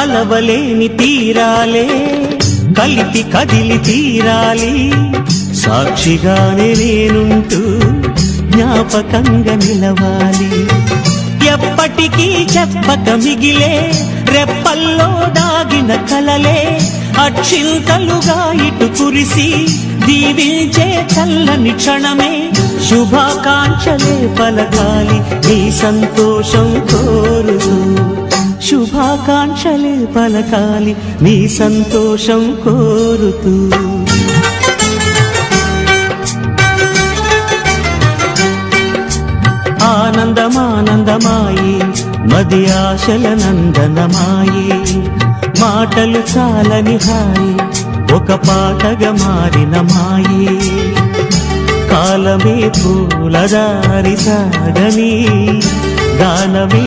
కలవలేని తీరాలే కలిపి కదిలి తీరాలి, సాక్షిగానే నేనుంటూ జ్ఞాపకంగా నిలవాలి. ఎప్పటికీ చెప్పక మిగిలే రెప్పల్లో దాగిన కలలే అక్షింతలుగా ఇటు కురిసి దీవించే చల్లని క్షణమే. శుభాకాంక్షలే పలకాలి నీ సంతోషం కోరుతూ, శుభాకాంక్షలే పలకాలి నీ సంతోషం కోరుతూ. ఆనందమానందమాయి మది ఆశల నందనమాయి, మాటలు చాలని హాయి ఒక పాటగా మారిన మాయి. కాలమే పూలదారి సాగని గానమే